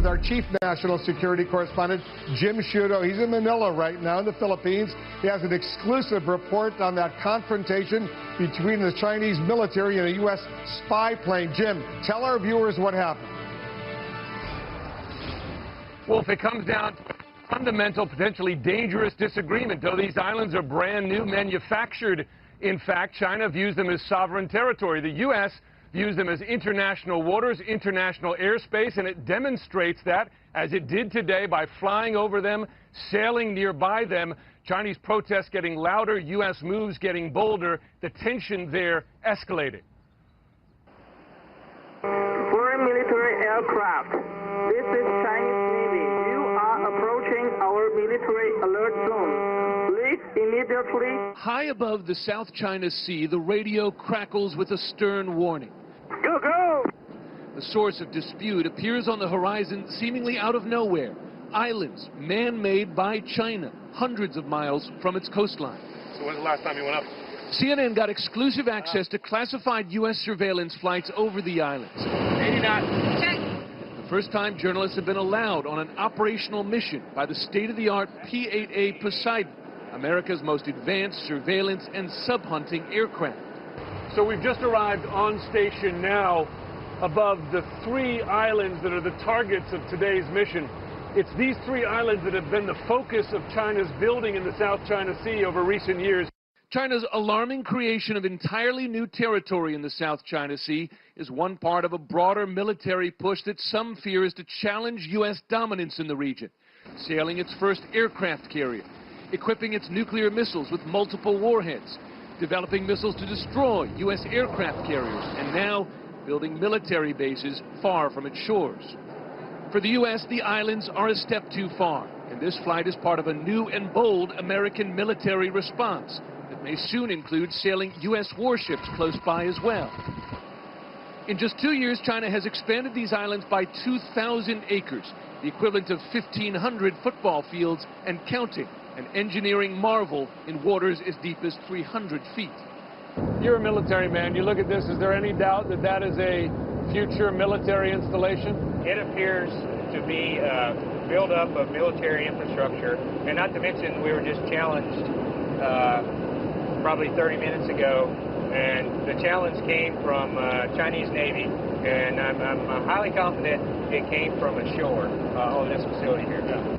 our chief national security correspondent, Jim Sciutto. He's in Manila right now in the Philippines. He has an exclusive report on that confrontation between the Chinese military and a U.S. spy plane. Jim, tell our viewers what happened. Well, if it comes down to a fundamental, potentially dangerous disagreement, though these islands are brand new, manufactured. In fact, China views them as sovereign territory. The U.S. views them as international waters, international airspace, and it demonstrates that, as it did today, by flying over them, sailing nearby them. Chinese protests getting louder, U.S. moves getting bolder. The tension there escalated. Foreign military aircraft. This is Chinese Navy. You are approaching our military alert zone. Leave immediately. High above the South China Sea, the radio crackles with a stern warning. Go, go! The source of dispute appears on the horizon seemingly out of nowhere. Islands, man-made by China, hundreds of miles from its coastline. So when's the last time you went up? CNN got exclusive access to classified U.S. surveillance flights over the islands. 80 knots. The first time journalists have been allowed on an operational mission by the state-of-the-art P-8A Poseidon, America's most advanced surveillance and sub-hunting aircraft. So we've just arrived on station now above the 3 islands that are the targets of today's mission. It's these 3 islands that have been the focus of China's building in the South China Sea over recent years. China's alarming creation of entirely new territory in the South China Sea is one part of a broader military push that some fear is to challenge U.S. dominance in the region, sailing its first aircraft carrier, equipping its nuclear missiles with multiple warheads, developing missiles to destroy U.S. aircraft carriers, and now building military bases far from its shores. For the U.S., the islands are a step too far, and this flight is part of a new and bold American military response that may soon include sailing U.S. warships close by as well. In just 2 years, China has expanded these islands by 2,000 acres, the equivalent of 1,500 football fields and counting, an engineering marvel in waters as deep as 300 feet. You're a military man. You look at this, is there any doubt that that is a future military installation? It appears to be build-up of military infrastructure, and not to mention we were just challenged probably 30 minutes ago, and the challenge came from Chinese Navy, and I'm highly confident it came from ashore on this facility here.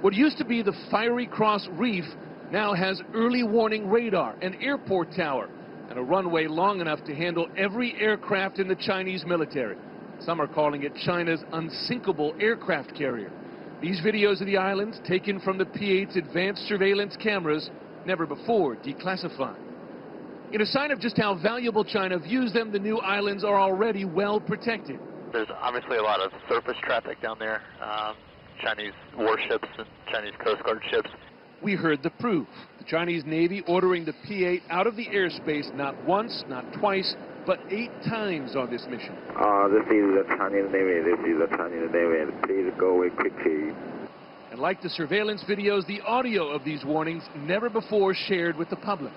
What used to be the Fiery Cross Reef now has early warning radar, an airport tower, and a runway long enough to handle every aircraft in the Chinese military. Some are calling it China's unsinkable aircraft carrier. These videos of the islands, taken from the P-8's advanced surveillance cameras, never before declassified. In a sign of just how valuable China views them, the new islands are already well protected. There's obviously a lot of surface traffic down there, Chinese warships and Chinese Coast Guard ships. We heard the proof. The Chinese Navy ordering the P-8 out of the airspace not once, not twice, but 8 times on this mission. This is the Chinese Navy. This is the Chinese Navy. Please go away quickly. And like the surveillance videos, the audio of these warnings never before shared with the public.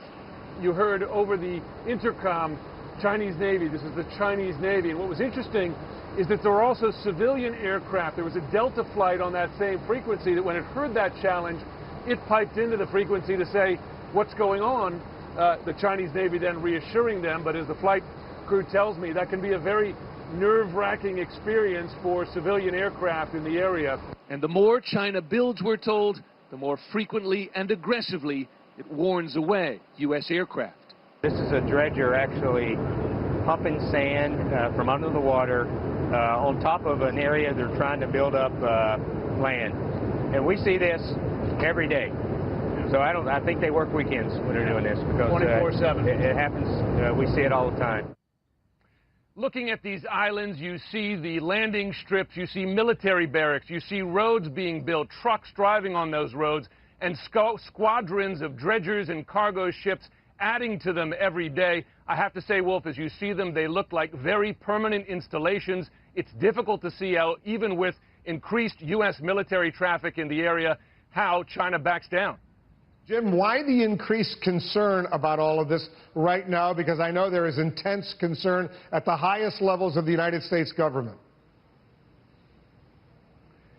You heard over the intercom, Chinese Navy. This is the Chinese Navy. And what was interesting is that there were also civilian aircraft. There was a Delta flight on that same frequency that when it heard that challenge, it piped into the frequency to say, what's going on? The Chinese Navy then reassuring them, but as the flight crew tells me, that can be a very nerve-wracking experience for civilian aircraft in the area. And the more China builds, we're told, the more frequently and aggressively it warns away U.S. aircraft. This is a dredger actually pumping sand from under the water on top of an area they're trying to build up land. And we see this every day. So I think they work weekends when they're doing this because 24/7. It happens. We see it all the time. Looking at these islands, you see the landing strips, you see military barracks, you see roads being built, trucks driving on those roads, and squadrons of dredgers and cargo ships adding to them every day. I have to say, Wolf, as you see them, they look like very permanent installations. It's difficult to see how, even with increased U.S. military traffic in the area, how China backs down. Jim, why the increased concern about all of this right now? Because I know there is intense concern at the highest levels of the United States government.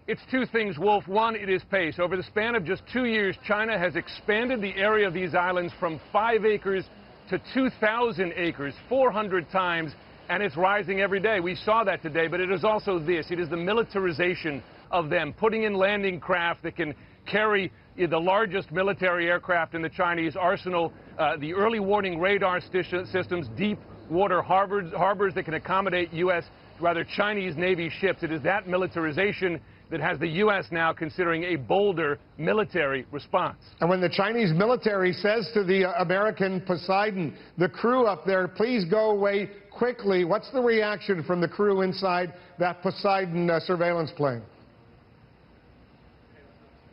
It's two things, Wolf. One, it is pace. Over the span of just 2 years, China has expanded the area of these islands from 5 acres to 2,000 acres, 400 times, and it's rising every day. We saw that today, but it is also this. It is the militarization of them, putting in landing craft that can carry the largest military aircraft in the Chinese arsenal, the early warning radar systems, deep water harbors that can accommodate Chinese Navy ships. It is that militarization that has the U.S. now considering a bolder military response. And when the Chinese military says to the American Poseidon, the crew up there, please go away quickly, what's the reaction from the crew inside that Poseidon surveillance plane?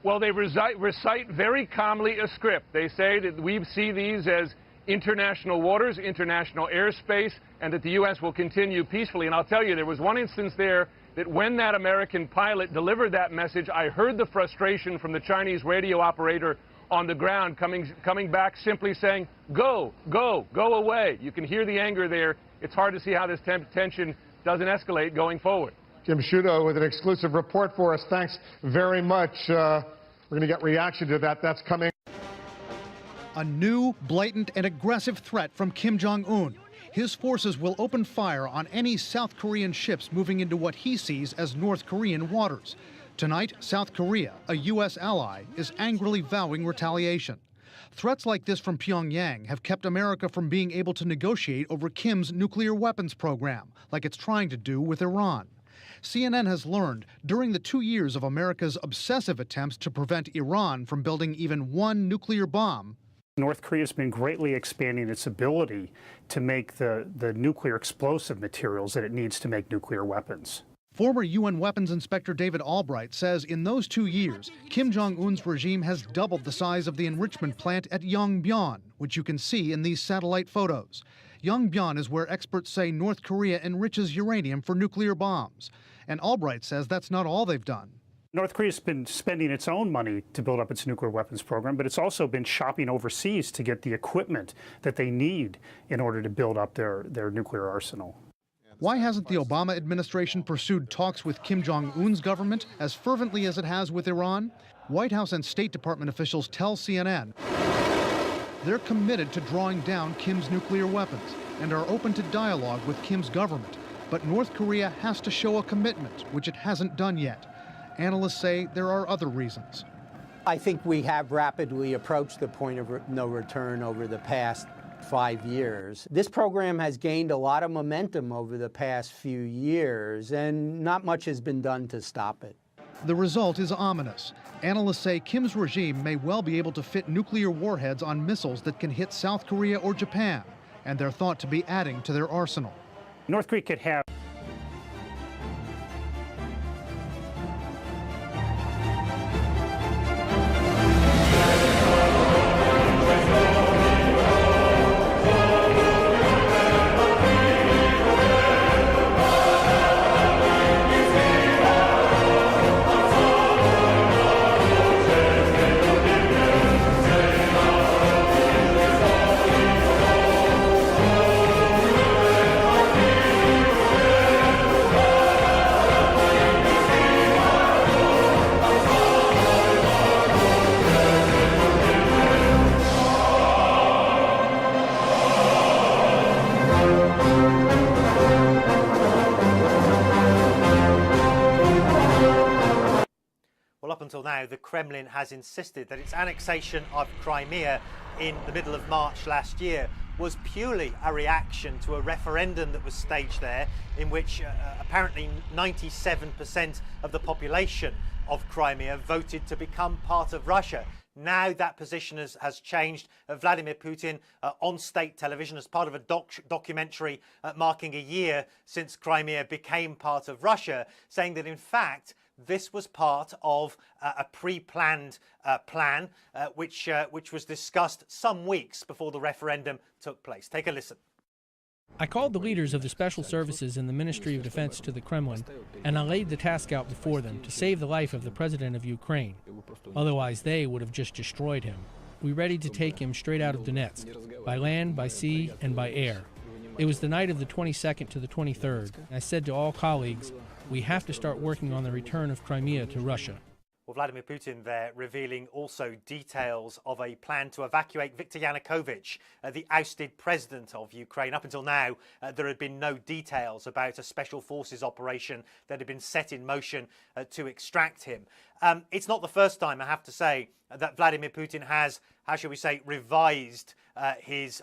Well, they recite very calmly a script. They say that we see these as international waters, international airspace, and that the U.S. will continue peacefully. And I'll tell you, there was one instance there that when that American pilot delivered that message, I heard the frustration from the Chinese radio operator on the ground coming back simply saying, go, go, go away. You can hear the anger there. It's hard to see how this tension doesn't escalate going forward. Jim Sciutto with an exclusive report for us. Thanks very much. We're going to get reaction to that. That's coming. A new, blatant, and aggressive threat from Kim Jong-un. His forces will open fire on any South Korean ships moving into what he sees as North Korean waters. Tonight, South Korea, a U.S. ally, is angrily vowing retaliation. Threats like this from Pyongyang have kept America from being able to negotiate over Kim's nuclear weapons program, like it's trying to do with Iran. CNN has learned during the 2 years of America's obsessive attempts to prevent Iran from building even one nuclear bomb, North Korea has been greatly expanding its ability to make the nuclear explosive materials that it needs to make nuclear weapons. Former UN Weapons Inspector David Albright says in those 2 years, Kim Jong-un's regime has doubled the size of the enrichment plant at Yongbyon, which you can see in these satellite photos. Yongbyon is where experts say North Korea enriches uranium for nuclear bombs. And Albright says that's not all they've done. North Korea's been spending its own money to build up its nuclear weapons program, but it's also been shopping overseas to get the equipment that they need in order to build up their nuclear arsenal. Why hasn't the Obama administration pursued talks with Kim Jong-un's government as fervently as it has with Iran? White House and State Department officials tell CNN they're committed to drawing down Kim's nuclear weapons and are open to dialogue with Kim's government. But North Korea has to show a commitment, which it hasn't done yet. Analysts say there are other reasons. I think we have rapidly approached the point of no return over the past 5 years. This program has gained a lot of momentum over the past few years, and not much has been done to stop it. The result is ominous. Analysts say Kim's regime may well be able to fit nuclear warheads on missiles that can hit South Korea or Japan, and they're thought to be adding to their arsenal. North Korea could have until now, the Kremlin has insisted that its annexation of Crimea in the middle of March last year was purely a reaction to a referendum that was staged there in which apparently 97% of the population of Crimea voted to become part of Russia. Now that position has changed. Vladimir Putin on state television as part of a documentary marking a year since Crimea became part of Russia, saying that in fact this was part of a pre-planned plan which was discussed some weeks before the referendum took place. Take a listen. I called the leaders of the special services in the Ministry of Defense to the Kremlin, and I laid the task out before them to save the life of the president of Ukraine. Otherwise, they would have just destroyed him. We readied to take him straight out of Donetsk, by land, by sea, and by air. It was the night of the 22nd to the 23rd. I said to all colleagues, we have to start working on the return of Crimea to Russia. Well, Vladimir Putin there revealing also details of a plan to evacuate Viktor Yanukovych, the ousted president of Ukraine. Up until now, there had been no details about a special forces operation that had been set in motion to extract him. It's not the first time, I have to say, that Vladimir Putin has, how shall we say, revised his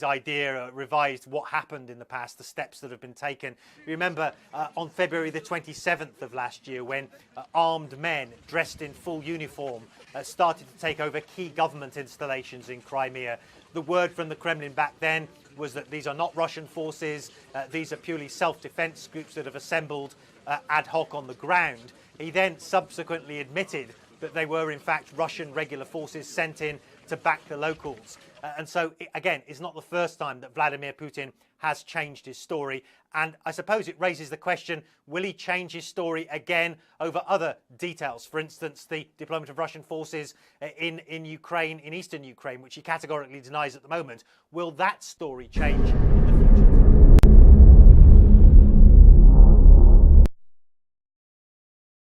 idea, revised what happened in the past, the steps that have been taken. You remember on February the 27th of last year when armed men dressed in full uniform started to take over key government installations in Crimea. The word from the Kremlin back then was that these are not Russian forces, these are purely self-defense groups that have assembled ad hoc on the ground. He then subsequently admitted that they were in fact Russian regular forces sent in to back the locals. And so, again, it's not the first time that Vladimir Putin has changed his story. And I suppose it raises the question, will he change his story again over other details? For instance, the deployment of Russian forces in Ukraine, in eastern Ukraine, which he categorically denies at the moment. Will that story change in the future?